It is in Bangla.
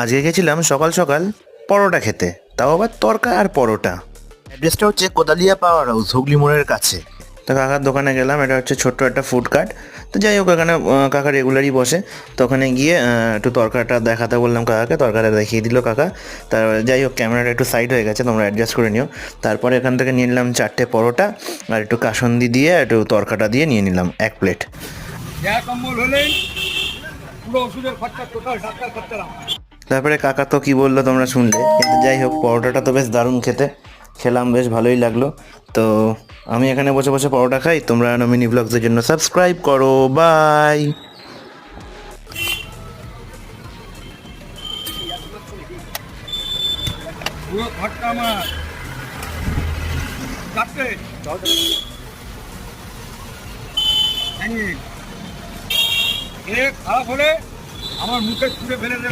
আজকে গেছিলাম সকাল সকাল পরোটা খেতে, তাও আবার তরকা আর পরোটা। অ্যাড্রেসটা হচ্ছে কোদালিয়া পাওয়ার হাউস, হুগলি মোড়ের কাছে। তো কাকার দোকানে গেলাম, এটা হচ্ছে ছোট্ট একটা ফুড কার্ট। তো যাই হোক, এখানে কাকা রেগুলারই বসে। তো ওখানে গিয়ে একটু তরকাটা দেখাতে বললাম কাকাকে, তরকাটা দেখিয়ে দিল কাকা। তারপরে যাই হোক, ক্যামেরাটা একটু সাইড হয়ে গেছে, তোমরা অ্যাডজাস্ট করে নিও। তারপরে এখান থেকে নিয়ে নিলাম 4টে পরোটা, আর একটু কাসন্দি দিয়ে একটু তরকাটা দিয়ে নিয়ে নিলাম 1 প্লেট। কম্বল হলেই পুরো ওষুধের খরচা টোটাল ডাক্তার খরচা। তারপরে কাকা তো কি বললো তোমরা শুনলে, কিন্তু যাই হোক, পরোটাটা তো বেশ দারুণ খেতে, খেলাম, বেশ ভালোই লাগলো। তো আমি এখানে বসে বসে পরোটা খাই, তোমরা মিনি ব্লগসের জন্য সাবস্ক্রাইব করো। বাই। পুরো ঘরটা আমার চারটে খারাপ হলে আমার মুখে ছুঁড়ে ফেলে দেবে।